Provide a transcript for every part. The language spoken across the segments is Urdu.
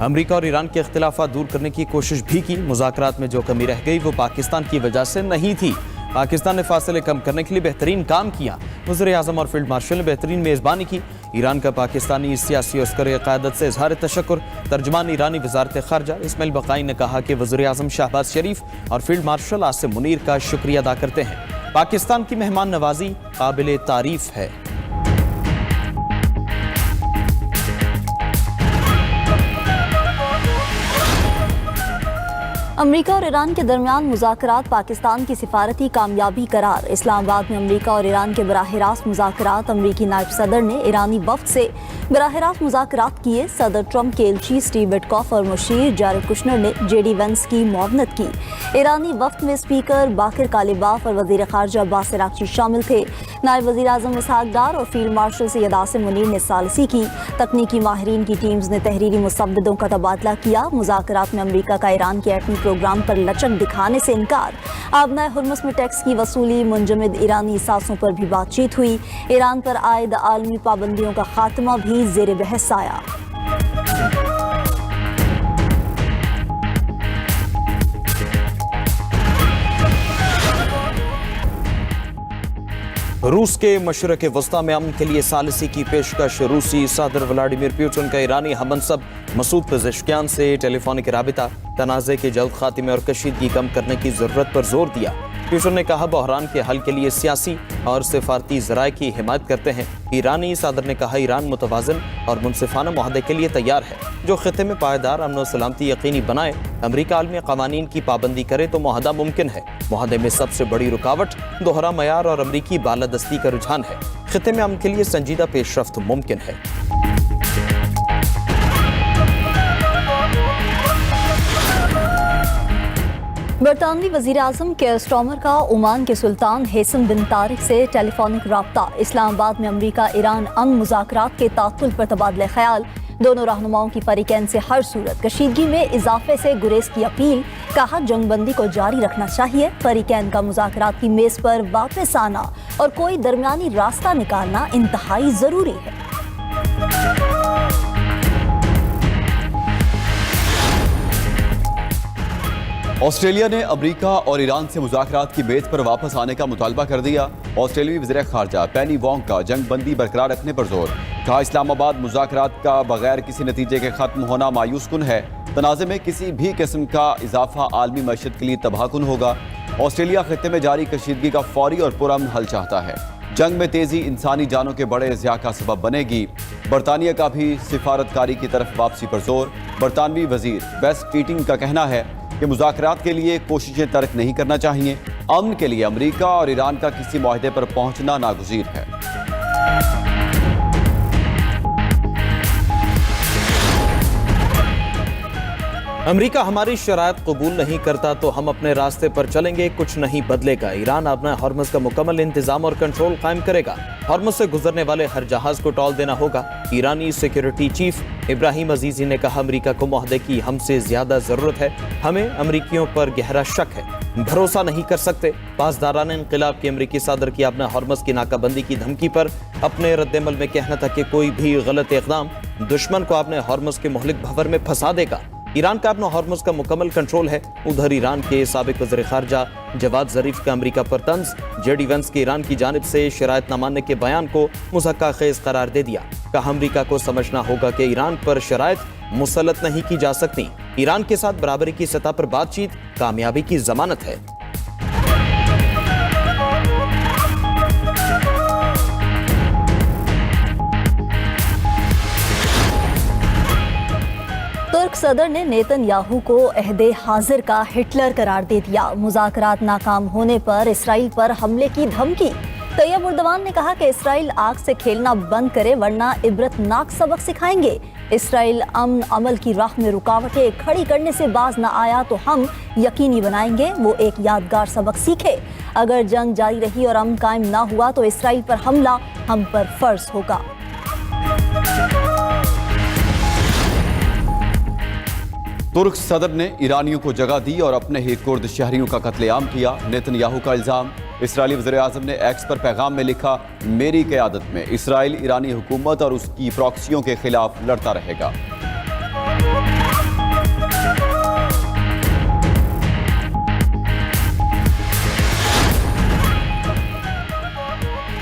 امریکہ اور ایران کے اختلافات دور کرنے کی کوشش بھی کی. مذاکرات میں جو کمی رہ گئی وہ پاکستان کی وجہ سے نہیں تھی. پاکستان نے فاصلے کم کرنے کے لیے بہترین کام کیا. وزیر اعظم اور فیلڈ مارشل نے بہترین میزبانی کی. ایران کا پاکستانی سیاسی عسکری قیادت سے اظہار تشکر. ترجمان ایرانی وزارت خارجہ اسماعیل بقائی نے کہا کہ وزیر اعظم شہباز شریف اور فیلڈ مارشل عاصم منیر کا شکریہ ادا کرتے ہیں. پاکستان کی مہمان نوازی قابل تعریف ہے. امریکہ اور ایران کے درمیان مذاکرات پاکستان کی سفارتی کامیابی قرار. اسلام آباد میں امریکہ اور ایران کے براہ راست مذاکرات. امریکی نائب صدر نے ایرانی وفد سے براہ راست مذاکرات کیے. صدر ٹرمپ کے ایلچی سٹیو وٹکاف اور مشیر جارڈ کشنر نے جے ڈی وینس کی معاونت کی. ایرانی وفد میں اسپیکر باقر کالباف اور وزیر خارجہ عباس عراقچی شامل تھے. نائب وزیر اعظم اسحاق ڈار اور فیلڈ مارشل سید عاصم منیر نے ثالثی کی. تکنیکی ماہرین کی ٹیمز نے تحریری مسودوں کا تبادلہ کیا. مذاکرات میں امریکہ کا ایران کے ایٹمی پروگرام پر لچک دکھانے سے انکار. آبنائے ہرمز میں ٹیکس کی وصولی, منجمد ایرانی اثاثوں پر بھی بات چیت ہوئی. ایران پر عائد عالمی پابندیوں کا خاتمہ بھی زیر بحث آیا. روس کے مشرق وسطی میں امن کے لیے ثالثی کی پیشکش. روسی صدر ولادیمیر پوٹن کا ایرانی ہم منصب مسعود پزشکیان سے ٹیلی فونک رابطہ. تنازع کے جلد خاتمے اور کشیدگی کم کرنے کی ضرورت پر زور دیا. پوٹن نے کہا بحران کے حل کے لیے سیاسی اور سفارتی ذرائع کی حمایت کرتے ہیں. ایرانی صدر نے کہا ایران متوازن اور منصفانہ معاہدے کے لیے تیار ہے جو خطے میں پائیدار امن و سلامتی یقینی بنائے. امریکہ عالمی قوانین کی پابندی کرے تو معاہدہ ممکن ہے. معاہدے میں سب سے بڑی رکاوٹ دوہرا معیار اور امریکی بالادستی کا رجحان ہے. خطے میں امن کے لیے سنجیدہ پیش رفت ممکن ہے. برطانوی وزیر اعظم کیئر سٹارمر کا عمان کے سلطان حسن بن طارق سے ٹیلی فونک رابطہ. اسلام آباد میں امریکہ ایران امن مذاکرات کے تعطل پر تبادلہ خیال. دونوں رہنماؤں کی فریقین سے ہر صورت کشیدگی میں اضافے سے گریز کی اپیل. کہا جنگ بندی کو جاری رکھنا چاہیے. فریقین کا مذاکرات کی میز پر واپس آنا اور کوئی درمیانی راستہ نکالنا انتہائی ضروری ہے. آسٹریلیا نے امریکہ اور ایران سے مذاکرات کی میز پر واپس آنے کا مطالبہ کر دیا. آسٹریلوی وزیر خارجہ پینی وانگ کا جنگ بندی برقرار رکھنے پر زور. کہا اسلام آباد مذاکرات کا بغیر کسی نتیجے کے ختم ہونا مایوس کن ہے. تنازع میں کسی بھی قسم کا اضافہ عالمی معیشت کے لیے تباہ کن ہوگا. آسٹریلیا خطے میں جاری کشیدگی کا فوری اور پرامن حل چاہتا ہے. جنگ میں تیزی انسانی جانوں کے بڑے ضیاع کا سبب بنے گی. برطانیہ کا بھی سفارتکاری کی طرف واپسی پر زور. برطانوی وزیر ویس کیٹنگ کا کہنا ہے کہ مذاکرات کے لیے کوششیں ترک نہیں کرنا چاہیے. امن کے لیے امریکہ اور ایران کا کسی معاہدے پر پہنچنا ناگزیر ہے. امریکہ ہماری شرائط قبول نہیں کرتا تو ہم اپنے راستے پر چلیں گے, کچھ نہیں بدلے گا. ایران اپنا ہرمز کا مکمل انتظام اور کنٹرول قائم کرے گا. ہرمز سے گزرنے والے ہر جہاز کو ٹال دینا ہوگا. ایرانی سیکیورٹی چیف ابراہیم عزیزی نے کہا امریکہ کو معاہدے کی ہم سے زیادہ ضرورت ہے. ہمیں امریکیوں پر گہرا شک ہے, بھروسہ نہیں کر سکتے. پاسداران انقلاب کے امریکی صدر کی اپنا ہرمز کی ناکہ بندی کی دھمکی پر اپنے رد عمل میں کہنا تھا کہ کوئی بھی غلط اقدام دشمن کو اپنے ہرمز کے مہلک بھنور میں پھنسا دے گا. ایران کا اپنا ہرمز کا مکمل کنٹرول ہے. ادھر ایران کے سابق وزیر خارجہ جواد ظریف کا امریکہ پر طنز. جے ڈی وینس کے ایران کی جانب سے شرائط نہ ماننے کے بیان کو مضحکہ خیز قرار دے دیا. کہا امریکہ کو سمجھنا ہوگا کہ ایران پر شرائط مسلط نہیں کی جا سکتی. ایران کے ساتھ برابری کی سطح پر بات چیت کامیابی کی ضمانت ہے. ترک صدر نے نیتن یاہو کو عہد حاضر کا ہٹلر قرار دے دیا. مذاکرات ناکام ہونے پر اسرائیل پر حملے کی دھمکی. طیب اردوان نے کہا کہ اسرائیل آگ سے کھیلنا بند کرے ورنہ عبرتناک سبق سکھائیں گے. اسرائیل امن عمل کی راہ میں رکاوٹیں کھڑی کرنے سے باز نہ آیا تو ہم یقینی بنائیں گے وہ ایک یادگار سبق سیکھے. اگر جنگ جاری رہی اور امن قائم نہ ہوا تو اسرائیل پر حملہ ہم پر فرض ہوگا. ترک صدر نے ایرانیوں کو جگہ دی اور اپنے ہی کرد شہریوں کا قتل عام کیا. نیتن یاہو کا الزام. اسرائیلی وزیر اعظم نے ایکس پر پیغام میں لکھا میری قیادت میں اسرائیل ایرانی حکومت اور اس کی پراکسیوں کے خلاف لڑتا رہے گا.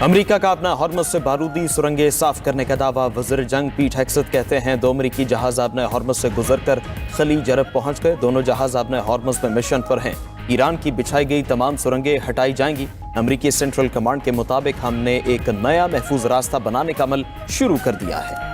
امریکہ کا اپنا ہارمز سے بارودی سرنگیں صاف کرنے کا دعویٰ. وزیر جنگ پیٹ ہیگسٹ کہتے ہیں 2 امریکی جہاز اپنے ہارمز سے گزر کر خلیج عرب پہنچ گئے. دونوں جہاز اپنے ہارمز میں مشن پر ہیں. ایران کی بچھائی گئی تمام سرنگیں ہٹائی جائیں گی. امریکی سینٹرل کمانڈ کے مطابق ہم نے ایک نیا محفوظ راستہ بنانے کا عمل شروع کر دیا ہے.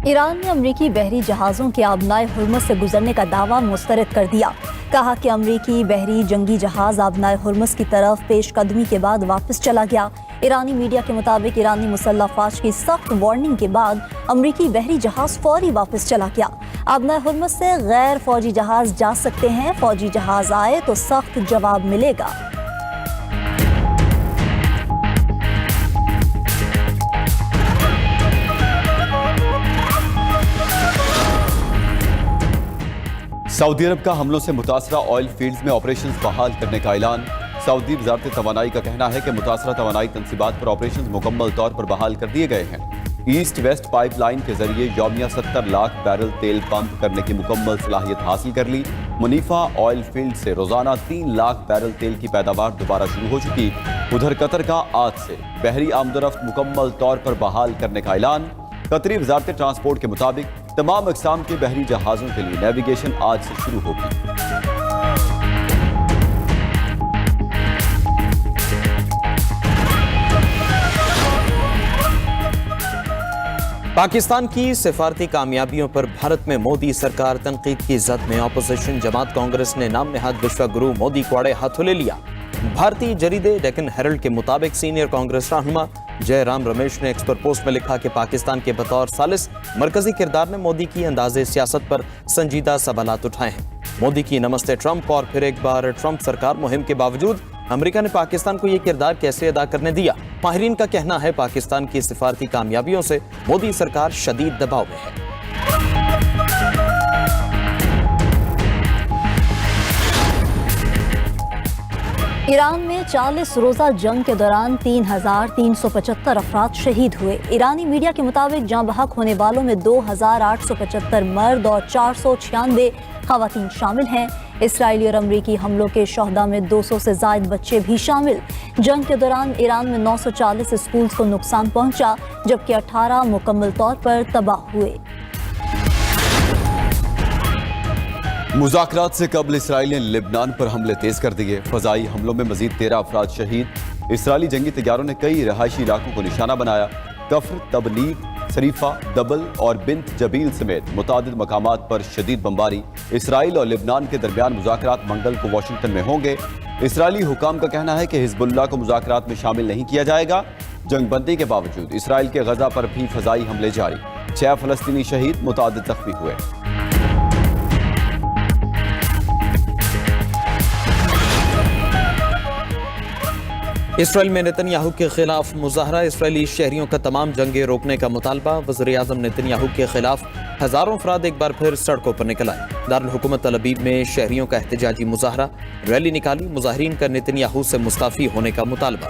ایران نے امریکی بحری جہازوں کے آبنائے ہرمز سے گزرنے کا دعویٰ مسترد کر دیا. کہا کہ امریکی بحری جنگی جہاز آبنائے ہرمز کی طرف پیش قدمی کے بعد واپس چلا گیا. ایرانی میڈیا کے مطابق ایرانی مسلح افواج کی سخت وارننگ کے بعد امریکی بحری جہاز فوری واپس چلا گیا. آبنائے ہرمز سے غیر فوجی جہاز جا سکتے ہیں. فوجی جہاز آئے تو سخت جواب ملے گا. سعودی عرب کا حملوں سے متاثرہ آئل فیلڈز میں آپریشنز بحال کرنے کا اعلان. سعودی وزارت توانائی کا کہنا ہے کہ متاثرہ توانائی تنصیبات پر آپریشنز مکمل طور پر بحال کر دیے گئے ہیں. ایسٹ ویسٹ پائپ لائن کے ذریعے یومیہ 70 لاکھ بیرل تیل پمپ کرنے کی مکمل صلاحیت حاصل کر لی. منیفا آئل فیلڈ سے روزانہ 3 لاکھ بیرل تیل کی پیداوار دوبارہ شروع ہو چکی. ادھر قطر کا آج سے بحری آمد و رفت مکمل طور پر بحال کرنے کا اعلان. قطری وزارت ٹرانسپورٹ کے مطابق تمام اقسام کے بحری جہازوں کے لیے نیویگیشن آج سے شروع ہوگی. پاکستان کی سفارتی کامیابیوں پر بھارت میں مودی سرکار تنقید کی زد میں. اپوزیشن جماعت کانگریس نے نام نہاد وشوا گرو مودی کو اڑے ہاتھوں لے لیا. بھارتی جریدے ڈیکن ہیرلڈ کے مطابق سینئر کانگریس رہنما جے رام رمیش نے ایکس پر پوسٹ میں لکھا کہ پاکستان کے بطور ثالث مرکزی کردار نے مودی کی انداز سیاست پر سنجیدہ سوالات اٹھائے ہیں. مودی کی نمستے ٹرمپ اور پھر ایک بار ٹرمپ سرکار مہم کے باوجود امریکہ نے پاکستان کو یہ کردار کیسے ادا کرنے دیا. ماہرین کا کہنا ہے پاکستان کی سفارتی کامیابیوں سے مودی سرکار شدید دباؤ میں ہے. ایران میں 40 روزہ جنگ کے دوران 3,375 افراد شہید ہوئے. ایرانی میڈیا کے مطابق جاں بحق ہونے والوں میں 2,875 مرد اور 496 خواتین شامل ہیں. اسرائیلی اور امریکی حملوں کے شہداء میں 200 سے زائد بچے بھی شامل. جنگ کے دوران ایران میں 940 اسکولز کو نقصان پہنچا جبکہ 18 مکمل طور پر تباہ ہوئے. مذاکرات سے قبل اسرائیل نے لبنان پر حملے تیز کر دیے. فضائی حملوں میں مزید 13 افراد شہید. اسرائیلی جنگی طیاروں نے کئی رہائشی علاقوں کو نشانہ بنایا. کفر، تبنیب، شریفہ، دبل اور بنت جبیل سمیت متعدد مقامات پر شدید بمباری. اسرائیل اور لبنان کے درمیان مذاکرات منگل کو واشنگٹن میں ہوں گے. اسرائیلی حکام کا کہنا ہے کہ حزب اللہ کو مذاکرات میں شامل نہیں کیا جائے گا. جنگ بندی کے باوجود اسرائیل کے غزہ پر بھی فضائی حملے جاری. 6 فلسطینی شہید، متعدد زخمی ہوئے. اسرائیل میں نتن یاہو کے خلاف مظاہرہ. اسرائیلی شہریوں کا تمام جنگیں روکنے کا مطالبہ. وزیر اعظم نتن یاہو کے خلاف ہزاروں افراد ایک بار پھر سڑکوں پر نکل آئے. دارالحکومت تل ابیب میں شہریوں کا احتجاجی مظاہرہ. ریلی نکالی. مظاہرین کا نتن یاہو سے مستعفی ہونے کا مطالبہ.